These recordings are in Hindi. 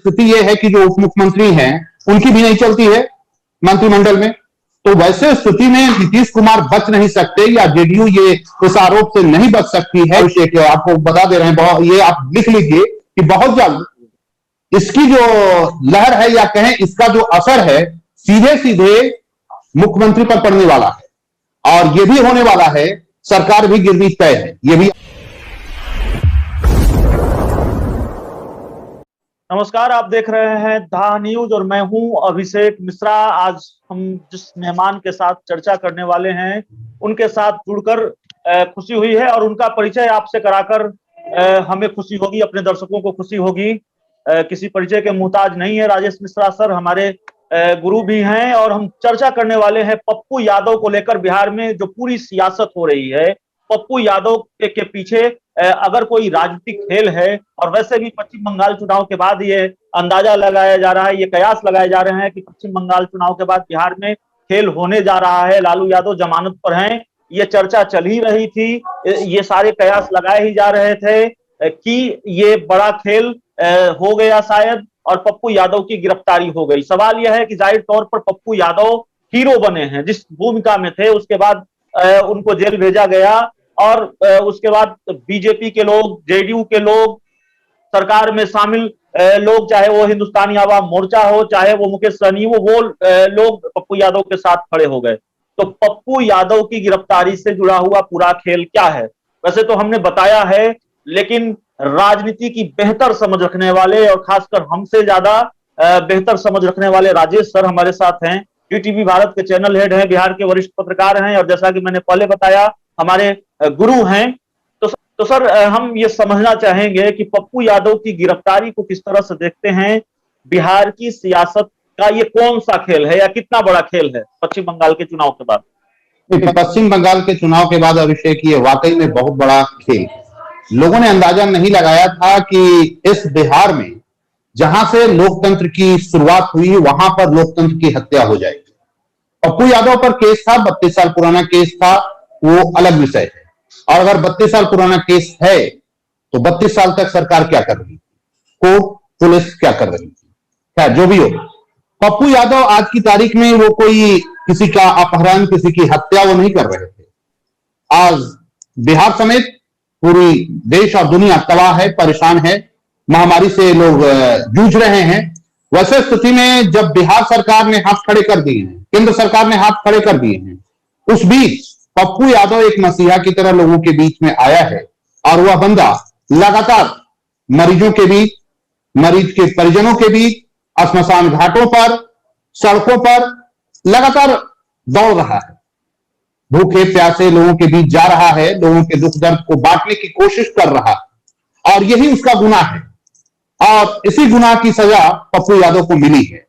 स्थिति यह है कि जो उप मुख्यमंत्री हैं उनकी भी नहीं चलती है मंत्रिमंडल में। तो वैसे स्थिति में नीतीश कुमार बच नहीं सकते या जेडीयू ये इस आरोप से नहीं बच सकती है। अभिषेक आपको बता दे रहे हैं, ये आप लिख लीजिए कि बहुत जल्द इसकी जो लहर है या कहें इसका जो असर है सीधे सीधे मुख्यमंत्री पर पड़ने वाला है और ये भी होने वाला है, सरकार भी गिरनी तय है। ये भी। नमस्कार, आप देख रहे हैं धा न्यूज और मैं हूं अभिषेक मिश्रा। आज हम जिस मेहमान के साथ चर्चा करने वाले हैं उनके साथ जुड़कर खुशी हुई है और उनका परिचय आपसे कराकर हमें खुशी होगी, अपने दर्शकों को खुशी होगी। किसी परिचय के मुहताज नहीं है। राजेश मिश्रा सर हमारे गुरु भी हैं और हम चर्चा करने वाले हैं पप्पू यादव को लेकर। बिहार में जो पूरी सियासत हो रही है, पप्पू यादव के पीछे अगर कोई राजनीतिक खेल है, और वैसे भी पश्चिम बंगाल चुनाव के बाद ये अंदाजा लगाया जा रहा है, ये कयास लगाए जा रहे हैं कि पश्चिम बंगाल चुनाव के बाद बिहार में खेल होने जा रहा है। लालू यादव जमानत पर हैं, ये चर्चा चल ही रही थी, ये सारे कयास लगाए ही जा रहे थे कि ये बड़ा खेल हो गया शायद और पप्पू यादव की गिरफ्तारी हो गई। सवाल यह है कि जाहिर तौर पर पप्पू यादव हीरो बने हैं, जिस भूमिका में थे उसके बाद उनको जेल भेजा गया और उसके बाद बीजेपी के लोग, जेडीयू के लोग, सरकार में शामिल लोग, चाहे वो हिंदुस्तानी आवाम मोर्चा हो, चाहे वो मुकेश सहनी हो, वो लोग पप्पू यादव के साथ खड़े हो गए। तो पप्पू यादव की गिरफ्तारी से जुड़ा हुआ पूरा खेल क्या है, वैसे तो हमने बताया है, लेकिन राजनीति की बेहतर समझ रखने वाले और खासकर हमसे ज्यादा बेहतर समझ रखने वाले राजेश सर हमारे साथ हैं। टीवी भारत के चैनल हेड हैं, बिहार के वरिष्ठ पत्रकार हैं और जैसा कि मैंने पहले बताया हमारे गुरु हैं। तो सर हम ये समझना चाहेंगे कि पप्पू यादव की गिरफ्तारी को किस तरह से देखते हैं। बिहार की सियासत का ये कौन सा खेल है या कितना बड़ा खेल है पश्चिम बंगाल के चुनाव के बाद? पश्चिम बंगाल के चुनाव के बाद अभिषेक ये वाकई में बहुत बड़ा खेल। लोगों ने अंदाजा नहीं लगाया था कि इस बिहार में जहां से लोकतंत्र की शुरुआत हुई वहां पर लोकतंत्र की हत्या हो जाएगी। पप्पू यादव पर केस था, 32 साल पुराना केस था, वो अलग विषय है। और अगर 32 साल पुराना केस है तो 32 साल तक सरकार क्या कर रही थी, कोर्ट पुलिस क्या कर रही थी, क्या जो भी हो। पप्पू यादव आज की तारीख में वो कोई किसी का अपहरण, किसी की हत्या वो नहीं कर रहे थे। आज बिहार समेत पूरी देश और दुनिया तबाह है, परेशान है, महामारी से लोग जूझ रहे हैं। वैसे स्थिति में जब बिहार सरकार ने हाथ खड़े कर दिए हैं, केंद्र सरकार ने हाथ खड़े कर दिए हैं, उस बीच पप्पू यादव एक मसीहा की तरह लोगों के बीच में आया है और वह बंदा लगातार मरीजों के बीच, मरीज के परिजनों के बीच, श्मशान घाटों पर, सड़कों पर लगातार दौड़ रहा है, भूखे प्यासे लोगों के बीच जा रहा है, लोगों के दुख दर्द को बांटने की कोशिश कर रहा है और यही उसका गुनाह है और इसी गुनाह की सजा पप्पू यादव को मिली है।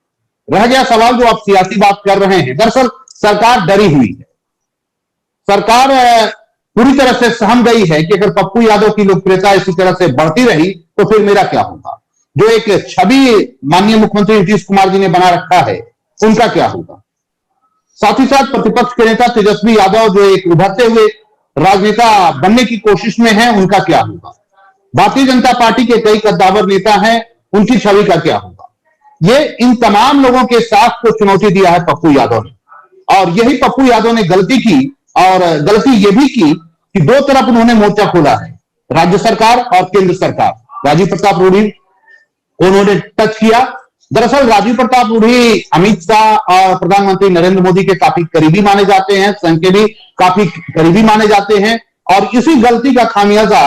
रह गया सवाल जो आप सियासी बात कर रहे हैं, दरअसल सरकार डरी हुई है। सरकार पूरी तरह से सहम गई है कि अगर पप्पू यादव की लोकप्रियता इसी तरह से बढ़ती रही तो फिर मेरा क्या होगा। जो एक छवि माननीय मुख्यमंत्री नीतीश कुमार जी ने बना रखा है उनका क्या होगा। साथ ही साथ प्रतिपक्ष के नेता तेजस्वी यादव जो एक उभरते हुए राजनेता बनने की कोशिश में है, उनका क्या होगा। भारतीय जनता पार्टी के कई कद्दावर नेता हैं, उनकी छवि का क्या होगा। ये इन तमाम लोगों के साथ को चुनौती दिया है पप्पू यादव ने और यही पप्पू यादव ने गलती की और गलती यह भी की कि दो तरफ उन्होंने मोर्चा खोला है, राज्य सरकार और केंद्र सरकार। राजीव प्रताप रूढ़ी उन्होंने टच किया। दरअसल राजीव प्रताप रूढ़ी अमित शाह और प्रधानमंत्री नरेंद्र मोदी के काफी करीबी माने जाते हैं, संघ के भी काफी करीबी माने जाते हैं और इसी गलती का खामियाजा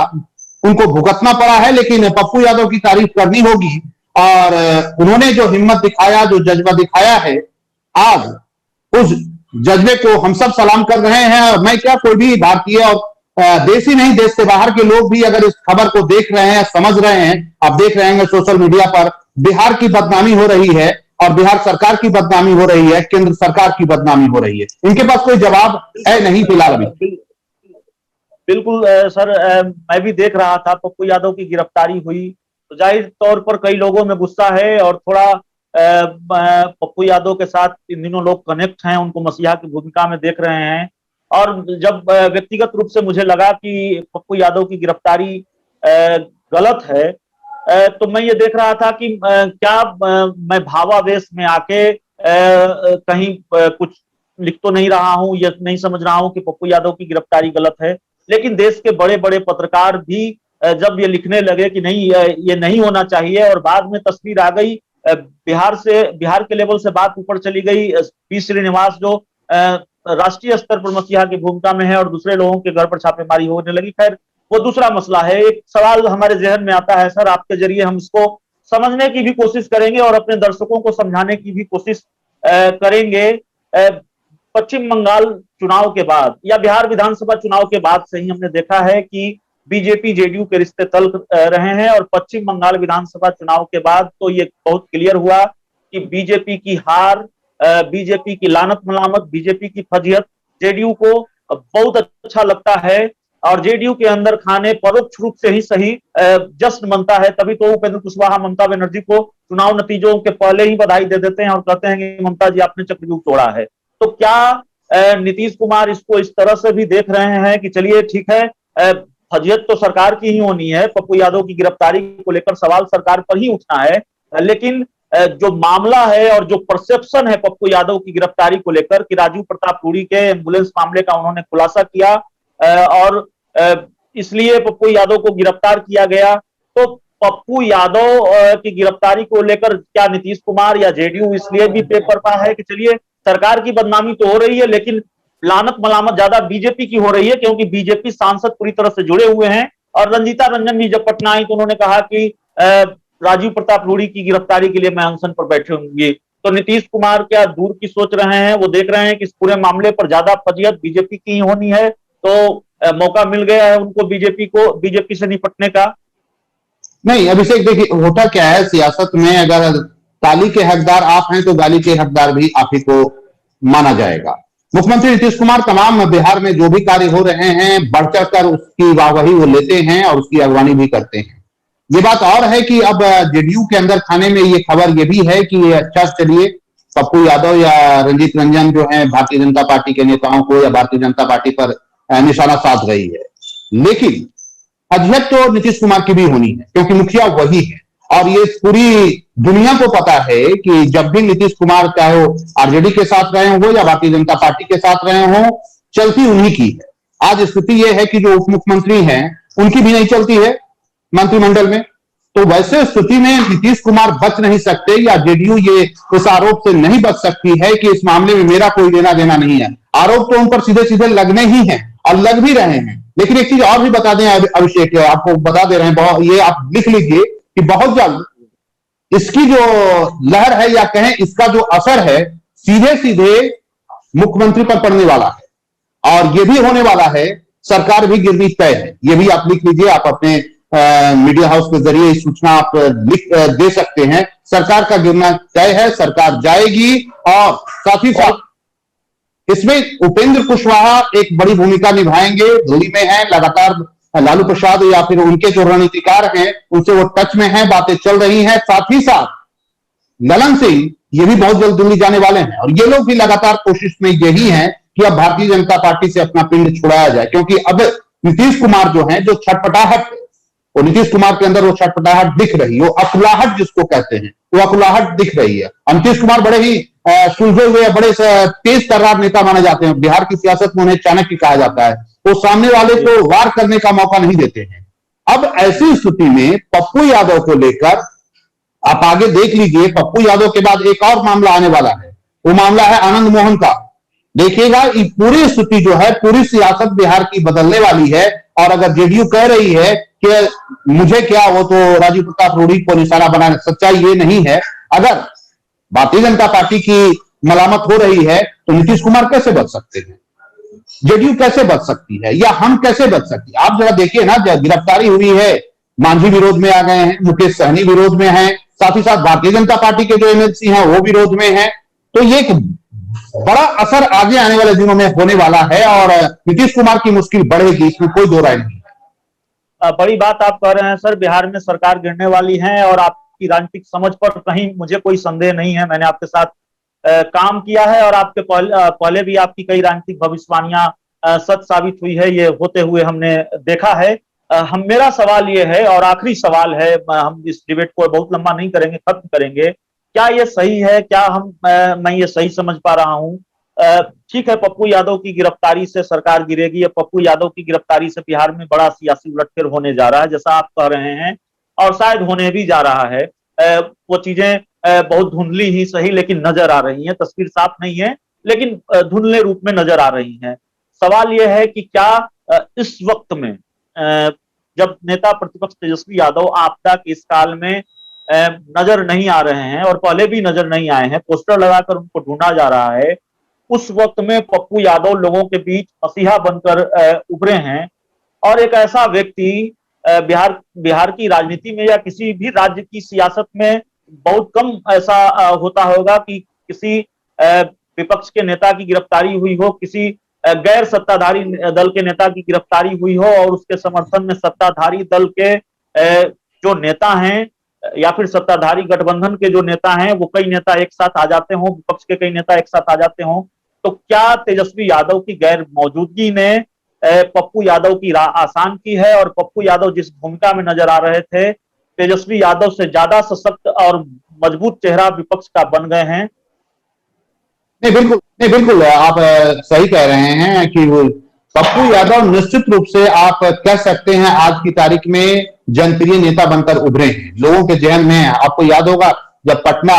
उनको भुगतना पड़ा है। लेकिन पप्पू यादव की तारीफ करनी होगी और उन्होंने जो हिम्मत दिखाया, जो जज्बा दिखाया है, आज उस जज्बे को हम सब सलाम कर रहे हैं। और मैं क्या, कोई भी भारतीय और देश ही नहीं, देश से बाहर के लोग भी अगर इस खबर को देख रहे हैं, समझ रहे हैं, आप देख रहे हैं सोशल मीडिया पर बिहार की बदनामी हो रही है और बिहार सरकार की बदनामी हो रही है, केंद्र सरकार की बदनामी हो रही है। इनके पास कोई जवाब है नहीं फिलहाल अभी। बिल्कुल सर, मैं भी देख रहा था पप्पू यादव की गिरफ्तारी हुई तो जाहिर तौर पर कई लोगों में गुस्सा है और थोड़ा पप्पू यादव के साथ इन दिनों लोग कनेक्ट हैं, उनको मसीहा की भूमिका में देख रहे हैं। और जब व्यक्तिगत रूप से मुझे लगा कि पप्पू यादव की गिरफ्तारी गलत है तो मैं ये देख रहा था कि क्या मैं भावावेश में आके कहीं कुछ लिख तो नहीं रहा हूं, या नहीं समझ रहा हूं कि पप्पू यादव की गिरफ्तारी गलत है, लेकिन देश के बड़े बड़े पत्रकार भी जब ये लिखने लगे कि नहीं ये नहीं होना चाहिए, और बाद में तस्वीर आ गई बिहार के लेवल से बात ऊपर चली गई, पी श्रीनिवास जो राष्ट्रीय स्तर पर मसीहा की भूमिका में है और दूसरे लोगों के घर पर छापेमारी होने लगी। खैर वो दूसरा मसला है। एक सवाल हमारे जहन में आता है सर, आपके जरिए हम इसको समझने की भी कोशिश करेंगे और अपने दर्शकों को समझाने की भी कोशिश करेंगे। पश्चिम बंगाल चुनाव के बाद या बिहार विधानसभा चुनाव के बाद से ही हमने देखा है कि बीजेपी जेडीयू के रिश्ते तल रहे हैं, और पश्चिम बंगाल विधानसभा चुनाव के बाद तो ये बहुत क्लियर हुआ कि बीजेपी की हार, बीजेपी की लानत मलामत, बीजेपी की फजीहत जेडीयू को बहुत अच्छा लगता है, और जेडीयू के अंदर खाने परोक्ष रूप से ही सही जश्न मनता है। तभी तो उपेंद्र कुशवाहा ममता बनर्जी को चुनाव नतीजों के पहले ही बधाई दे देते हैं और कहते हैं कि ममता जी आपने चक्रव्यूह तोड़ा है। तो क्या नीतीश कुमार इसको इस तरह से भी देख रहे हैं कि चलिए ठीक है, फजीहत तो सरकार की ही होनी है, पप्पू यादव की गिरफ्तारी को लेकर सवाल सरकार पर ही उठना है, लेकिन जो मामला है और जो परसेप्शन है पप्पू यादव की गिरफ्तारी को लेकर कि राजू प्रताप रूडी के एम्बुलेंस मामले का उन्होंने खुलासा किया और इसलिए पप्पू यादव को गिरफ्तार किया गया। तो पप्पू यादव की गिरफ्तारी को लेकर क्या नीतीश कुमार या जेडीयू इसलिए भी बेपरवाह है कि चलिए सरकार की बदनामी तो हो रही है, लेकिन लानत मलामत ज्यादा बीजेपी की हो रही है, क्योंकि बीजेपी सांसद पूरी तरह से जुड़े हुए हैं। और रंजीता रंजन भी जब पटना आई तो उन्होंने कहा कि राजीव प्रताप रूडी की गिरफ्तारी के लिए मैं अनशन पर बैठे होंगे। तो नीतीश कुमार क्या दूर की सोच रहे हैं? वो देख रहे हैं कि इस पूरे मामले पर ज्यादा फजीहत बीजेपी की होनी है, तो मौका मिल गया है उनको बीजेपी से निपटने का। नहीं अभिषेक, देखिए होता क्या है सियासत में, अगर ताली के हकदार आप हैं तो गाली के हकदार भी आप ही को माना जाएगा। मुख्यमंत्री नीतीश कुमार तमाम बिहार में जो भी कार्य हो रहे हैं बढ़ चढ़कर उसकी वाहवाही वो लेते हैं और उसकी अगवानी भी करते हैं। ये बात और है कि अब जेडीयू के अंदर खाने में ये खबर ये भी है कि अच्छा चलिए पप्पू यादव या रंजीत रंजन जो है भारतीय जनता पार्टी के नेताओं को या भारतीय जनता पार्टी पर निशाना साध रही है, लेकिन अध्यक्ष तो नीतीश कुमार की भी होनी है क्योंकि मुखिया वही है। और ये पूरी दुनिया को पता है कि जब भी नीतीश कुमार चाहे वो आरजेडी के साथ रहे हो या भारतीय जनता पार्टी के साथ रहे हो, चलती उन्हीं की है। आज स्थिति यह है कि जो उप मुख्यमंत्री हैं उनकी भी नहीं चलती है मंत्रिमंडल में। तो वैसे स्थिति में नीतीश कुमार बच नहीं सकते या जेडीयू ये इस आरोप से नहीं बच सकती है कि इस मामले में मेरा कोई लेना देना नहीं है। आरोप तो उन पर सीधे सीधे लगने ही हैं और लग भी रहे हैं। लेकिन एक चीज और भी बता दें अभिषेक, आपको बता दे रहे हैं, ये आप लिख लीजिए कि बहुत जल्द इसकी जो लहर है या कहें इसका जो असर है सीधे सीधे मुख्यमंत्री पर पड़ने वाला है और ये भी होने वाला है, सरकार भी गिरनी तय है। ये भी आप लिख लीजिए, आप अपने मीडिया हाउस के जरिए इस सूचना आप दे सकते हैं। सरकार का गिरना तय है, सरकार जाएगी और साथ ही साथ इसमें उपेंद्र कुशवाहा एक बड़ी भूमिका निभाएंगे। दिल्ली में है, लगातार लालू प्रसाद या फिर उनके जो रणनीतिकार हैं उनसे वो टच में हैं, बातें चल रही हैं। साथ ही साथ ललन सिंह ये भी बहुत जल्द दिल्ली जाने वाले हैं और ये लोग भी लगातार कोशिश में यही है कि अब भारतीय जनता पार्टी से अपना पिंड छुड़ाया जाए, क्योंकि अब नीतीश कुमार जो है जो छटपटाहट, वो नीतीश कुमार के अंदर वो छटपटाहट दिख रही है, वो अकुलाहट जिसको कहते हैं वो अकुलाहट दिख रही है। नीतीश कुमार बड़े ही सुलझे हुए बड़े तेज तर्रार नेता माने जाते हैं, बिहार की सियासत में उन्हें चाणक्य कहा जाता है। वो सामने वाले को वार करने का मौका नहीं देते हैं। अब ऐसी स्थिति में पप्पू यादव को लेकर आप आगे देख लीजिए, पप्पू यादव के बाद एक और मामला आने वाला है, वो मामला है आनंद मोहन का। देखिएगा ये पूरी स्थिति जो है, पूरी सियासत बिहार की बदलने वाली है। और अगर जेडीयू कह रही है कि मुझे क्या, वो तो राजीव प्रताप रूडी को निशाना बनाने, सच्चाई ये नहीं है। अगर भारतीय जनता पार्टी की मलामत हो रही है तो नीतीश कुमार कैसे बच सकते हैं, जेडीयू कैसे बच सकती है, या हम कैसे बच सकती है? आप जरा देखिए ना, गिरफ्तारी हुई है, मांझी विरोध में आ गए हैं, मुकेश सहनी विरोध में है, साथ ही साथ भारतीय जनता पार्टी के जो एमएलसी हैं वो विरोध में है। तो ये एक बड़ा असर आगे आने वाले दिनों में होने वाला है और नीतीश कुमार की मुश्किल बढ़ेगी, इसमें कोई दो राय नहीं है। बड़ी बात आप कह रहे हैं सर, बिहार में सरकार गिरने वाली है और आपकी राजनीतिक समझ पर कहीं मुझे कोई संदेह नहीं है। मैंने आपके साथ काम किया है और आपके पहले भी आपकी कई राजनीतिक भविष्यवाणियां सच साबित हुई है, ये होते हुए हमने देखा है। मेरा सवाल ये है और आखिरी सवाल है, हम इस डिबेट को बहुत लंबा नहीं करेंगे, खत्म करेंगे। क्या ये सही है, क्या मैं ये सही समझ पा रहा हूं? ठीक है, पप्पू यादव की गिरफ्तारी से सरकार गिरेगी या पप्पू यादव की गिरफ्तारी से बिहार में बड़ा सियासी उलटफेर होने जा रहा है जैसा आप कह रहे हैं, और शायद होने भी जा रहा है। वो चीजें बहुत धुंधली ही सही लेकिन नजर आ रही हैं, तस्वीर साफ नहीं है लेकिन धुंधले रूप में नजर आ रही हैं। सवाल यह है कि क्या इस वक्त में जब नेता प्रतिपक्ष तेजस्वी यादव आपदा के इस काल में नजर नहीं आ रहे हैं और पहले भी नजर नहीं आए हैं, पोस्टर लगाकर उनको ढूंढा जा रहा है, उस वक्त में पप्पू यादव लोगों के बीच मसीहा बनकर उभरे हैं और एक ऐसा व्यक्ति बिहार की राजनीति में या किसी भी राज्य की सियासत में बहुत कम ऐसा होता होगा कि किसी विपक्ष के नेता की गिरफ्तारी हुई हो, किसी गैर सत्ताधारी दल के नेता की गिरफ्तारी हुई हो और उसके समर्थन में सत्ताधारी दल के जो नेता हैं या फिर सत्ताधारी गठबंधन के जो नेता हैं वो कई नेता एक साथ आ जाते हों, विपक्ष के कई नेता एक साथ आ जाते हों। तो क्या तेजस्वी यादव की गैर मौजूदगी ने पप्पू यादव की राह आसान की है और पप्पू यादव जिस भूमिका में नजर आ रहे थे तेजस्वी यादव से ज्यादा सशक्त और मजबूत चेहरा विपक्ष का बन गए हैं? नहीं बिल्कुल आप सही कह रहे हैं कि पप्पू यादव निश्चित रूप से आप कह सकते हैं आज की तारीख में जनप्रिय नेता बनकर उभरे हैं लोगों के जहन में। आपको याद होगा जब पटना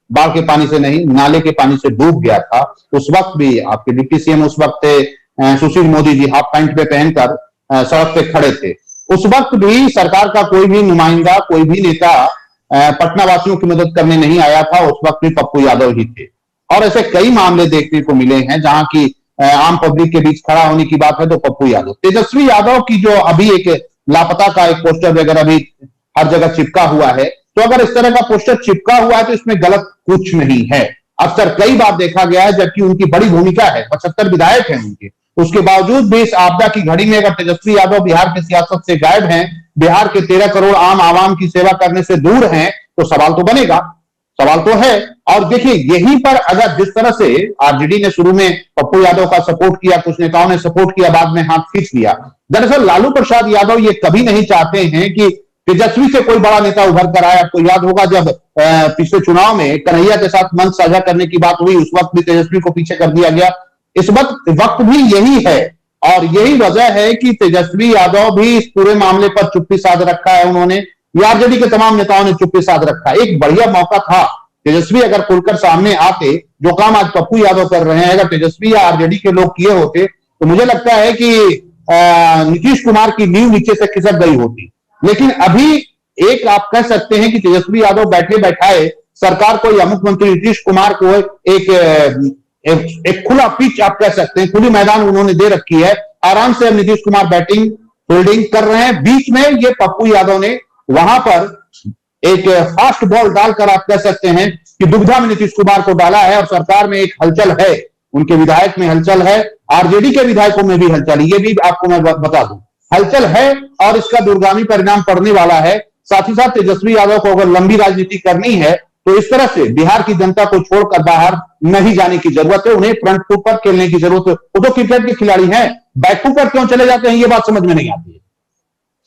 बाढ़ के पानी से नहीं नाले के पानी से डूब गया था, उस वक्त भी आपके डिप्टी सीएम उस वक्त सुशील मोदी जी हाफ पैंट पे पहनकर सड़क पे खड़े थे। उस वक्त भी सरकार का कोई भी नुमाइंदा, कोई भी नेता पटना वासियों की मदद करने नहीं आया था। उस वक्त भी पप्पू यादव ही थे और ऐसे कई मामले देखने को मिले हैं जहां की आम पब्लिक के बीच खड़ा होने की बात है तो पप्पू यादव। तेजस्वी यादव की जो अभी एक लापता का एक पोस्टर वगैरह भी हर जगह चिपका हुआ है, तो अगर इस तरह का पोस्टर चिपका हुआ है तो इसमें गलत कुछ नहीं है। अक्सर कई बार देखा गया है जबकि उनकी बड़ी भूमिका है, 75 विधायक हैं उनके, उसके बावजूद भी इस आपदा की घड़ी में अगर तेजस्वी यादव बिहार की सियासत से गायब हैं, बिहार के 13 करोड़ आम आवाम की सेवा करने से दूर हैं, तो सवाल तो बनेगा, सवाल तो है। और देखिए यहीं पर अगर जिस तरह से आरजेडी ने शुरू में पप्पू यादव का सपोर्ट किया, कुछ नेताओं ने सपोर्ट किया, बाद में हाथ खींच लिया। दरअसल लालू प्रसाद यादव ये कभी नहीं चाहते हैं कि तेजस्वी से कोई बड़ा नेता उभर कर आए। आपको याद होगा जब पिछले चुनाव में कन्हैया के साथ मंच साझा करने की बात हुई, उस वक्त भी तेजस्वी को पीछे कर दिया गया। इस वक्त भी यही है और यही वजह है कि तेजस्वी यादव भी इस पूरे मामले पर चुप्पी साध रखा है। उन्होंने, आरजेडी के तमाम नेताओं ने चुप्पी साध रखा है। एक बढ़िया मौका था, तेजस्वी अगर खुलकर सामने आते, जो काम आज पप्पू यादव कर रहे हैं अगर तेजस्वी या आरजेडी के लोग किए होते तो मुझे लगता है कि नीतीश कुमार की नींव नीचे से खिसक गई होती। लेकिन अभी एक आप कह सकते हैं कि तेजस्वी यादव बैठे बैठाए सरकार को या मुख्यमंत्री नीतीश कुमार को एक खुला पिच आप कह सकते हैं, खुली मैदान उन्होंने दे रखी है। आराम से नीतीश कुमार बैटिंग फील्डिंग कर रहे हैं, बीच में ये पप्पू यादव ने वहां पर एक फास्ट बॉल डालकर आप कह सकते हैं कि दुविधा में नीतीश कुमार को डाला है और सरकार में एक हलचल है, उनके विधायक में हलचल है, आरजेडी के विधायकों में भी हलचल, ये भी आपको मैं बता दूं हलचल है और इसका दूरगामी परिणाम पड़ने वाला है। साथ ही साथ तेजस्वी यादव को अगर लंबी राजनीति करनी है तो इस तरह से बिहार की जनता को छोड़कर बाहर नहीं जाने की जरूरत है, उन्हें फ्रंट फुट पर खेलने की जरूरत है। वो तो क्रिकेट के खिलाड़ी हैं, बैक फुट पर क्यों चले जाते हैं ये बात समझ में नहीं आती है।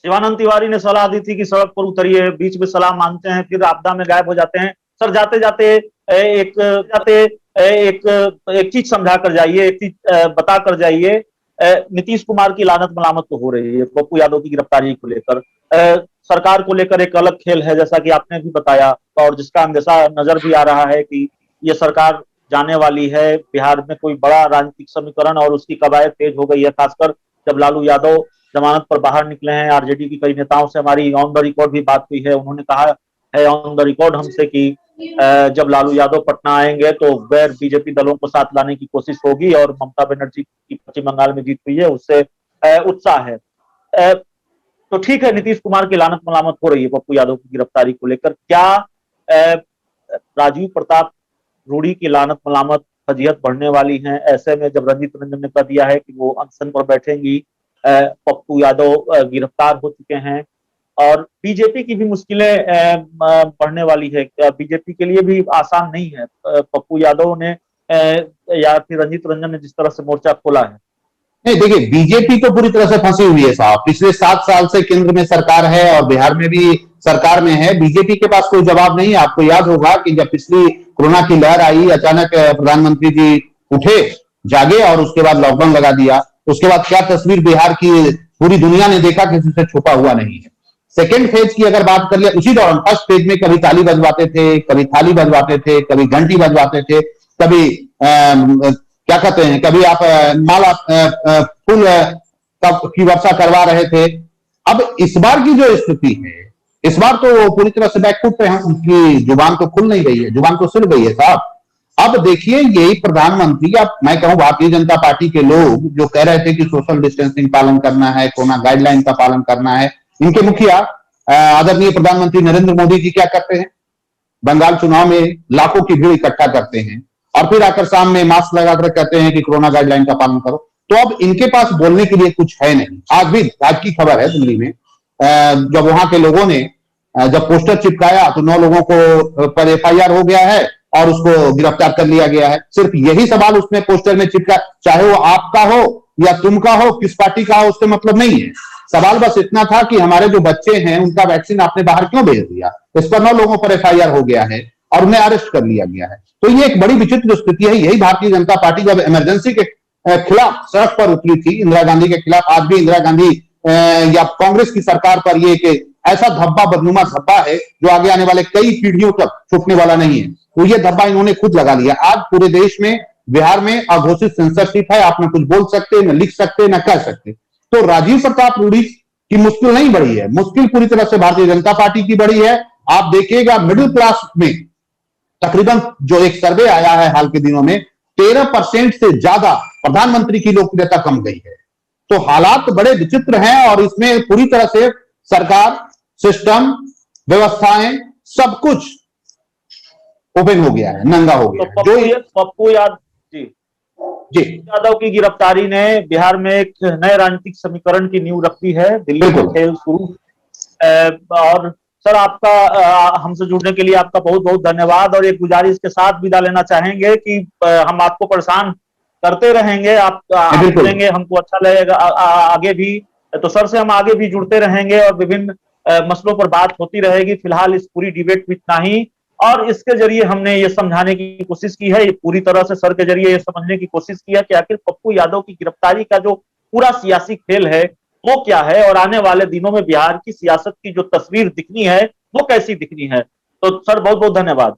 शिवानंद तिवारी ने सलाह दी थी कि सड़क पर उतरिए, बीच में सलाह मानते हैं फिर आपदा में गायब हो जाते हैं। सर जाते जाते एक चीज समझा कर जाइए, एक चीज बता कर जाइए। नीतीश कुमार की लानत मलामत तो हो रही है पप्पू यादव की गिरफ्तारी को लेकर, सरकार को लेकर एक अलग खेल है जैसा कि आपने भी बताया, और जिसका अंदेशा नजर भी आ रहा है कि ये सरकार जाने वाली है, बिहार में कोई बड़ा राजनीतिक समीकरण और उसकी कवायद तेज हो गई है, खासकर जब लालू यादव जमानत पर बाहर निकले हैं। आरजेडी की कई नेताओं से हमारी ऑन द रिकॉर्ड भी बात हुई है, उन्होंने कहा है ऑन द रिकॉर्ड हमसे कि जब लालू यादव पटना आएंगे तो गैर बीजेपी दलों को साथ लाने की कोशिश होगी और ममता बनर्जी की पश्चिम बंगाल में जीत हुई है उससे उत्साह है। तो ठीक है, नीतीश कुमार की लानत मलामत हो रही है पप्पू यादव की गिरफ्तारी को लेकर, क्या राजीव प्रताप रूडी की लानत मलामत फजीहत बढ़ने वाली है? ऐसे में जब रंजीत रंजन ने कह दिया है कि वो अनशन पर बैठेंगी, पप्पू यादव गिरफ्तार हो चुके हैं और बीजेपी की भी मुश्किलें बढ़ने वाली है, बीजेपी के लिए भी आसान नहीं है। पप्पू यादव ने या फिर रंजीत रंजन ने जिस तरह से मोर्चा खोला है। नहीं, देखिए, बीजेपी तो पूरी तरह से फंसी हुई है साहब। पिछले 7 साल से केंद्र में सरकार है और बिहार में भी सरकार में है। बीजेपी के पास कोई जवाब नहीं है। आपको याद होगा कि जब पिछली कोरोना की लहर आई, अचानक प्रधानमंत्री जी उठे, जागे और उसके बाद लॉकडाउन लगा दिया। उसके बाद क्या तस्वीर बिहार की पूरी दुनिया ने देखा, किसी से छुपा हुआ नहीं है। सेकेंड फेज की अगर बात कर ले, उसी दौरान फर्स्ट फेज में कभी ताली बजवाते थे, कभी थाली बजवाते थे, कभी घंटी बजवाते थे, कभी क्या कहते हैं, कभी आप माला फूल की वर्षा करवा रहे थे। अब इस बार की जो स्थिति है, इस बार तो वो पूरी तरह से बैकफुट पे हैं। उनकी जुबान तो खुल नहीं रही है, जुबान तो सिल गई है साहब। अब देखिए, यही प्रधानमंत्री, अब मैं कहूं भारतीय जनता पार्टी के लोग जो कह रहे थे कि सोशल डिस्टेंसिंग पालन करना है, कोरोना गाइडलाइन का पालन करना है, इनके मुखिया आदरणीय प्रधानमंत्री नरेंद्र मोदी जी क्या करते हैं? बंगाल चुनाव में लाखों की भीड़ इकट्ठा करते हैं और फिर आकर सामने मास्क लगाकर कहते हैं कि कोरोना गाइडलाइन का पालन करो। तो अब इनके पास बोलने के लिए कुछ है नहीं। आज की खबर है दिल्ली में, जब वहां के लोगों ने जब पोस्टर चिपकाया तो 9 लोगों को पर एफआईआर हो गया है और उसको गिरफ्तार कर लिया गया है। सिर्फ यही सवाल उसने पोस्टर में चिपका, चाहे वो आपका हो या तुम का हो, किस पार्टी का हो, उससे मतलब नहीं है। सवाल बस इतना था कि हमारे जो बच्चे हैं उनका वैक्सीन आपने बाहर क्यों भेज दिया। इस पर 9 लोगों पर एफआईआर हो गया है और उन्हें अरेस्ट कर लिया गया है। तो ये एक बड़ी विचित्र स्थिति है। यही भारतीय जनता पार्टी जब इमरजेंसी के खिलाफ सड़क पर उतरी थी, इंदिरा गांधी के खिलाफ, आज भी इंदिरा गांधी या कांग्रेस की सरकार पर ये कि ऐसा धब्बा, बदनुमा धब्बा है जो आगे आने वाले कई पीढ़ियों तक छूटने वाला नहीं है। तो ये धब्बा इन्होंने खुद लगा लिया। आज पूरे देश में, बिहार में अघोषित सेंसरशिप है। आप न कुछ बोल सकते, न लिख सकते, न कह सकते। तो राजीव प्रताप रूडी की मुश्किल नहीं बढ़ी है, मुश्किल पूरी तरह से भारतीय जनता पार्टी की बढ़ी है। आप देखिएगा, मिडिल क्लास में तकरीबन जो एक सर्वे आया है हाल के दिनों में, 13% से ज्यादा प्रधानमंत्री की लोकप्रियता कम गई है। तो हालात बड़े विचित्र हैं और इसमें पूरी तरह से सरकार, सिस्टम, व्यवस्थाएं, सब कुछ ओपन हो गया है, नंगा हो गया तो पप्पू यादव की गिरफ्तारी ने बिहार में एक नए राजनीतिक समीकरण की नींव रखी है। दिल्ली में खेल शुरू। और सर, आपका हमसे जुड़ने के लिए आपका बहुत बहुत धन्यवाद। और एक गुजारिश के साथ विदा लेना चाहेंगे कि हम आपको परेशान करते रहेंगे, आप जुड़ेंगे, हमको अच्छा लगेगा आगे भी। तो सर से हम आगे भी जुड़ते रहेंगे और विभिन्न मसलों पर बात होती रहेगी। फिलहाल इस पूरी डिबेट में इतना ही। और इसके जरिए हमने ये समझाने की कोशिश की है, ये पूरी तरह से सर के जरिए ये समझने की कोशिश की है कि आखिर पप्पू यादव की गिरफ्तारी का जो पूरा सियासी खेल है वो क्या है और आने वाले दिनों में बिहार की सियासत की जो तस्वीर दिखनी है वो कैसी दिखनी है। तो सर, बहुत बहुत धन्यवाद।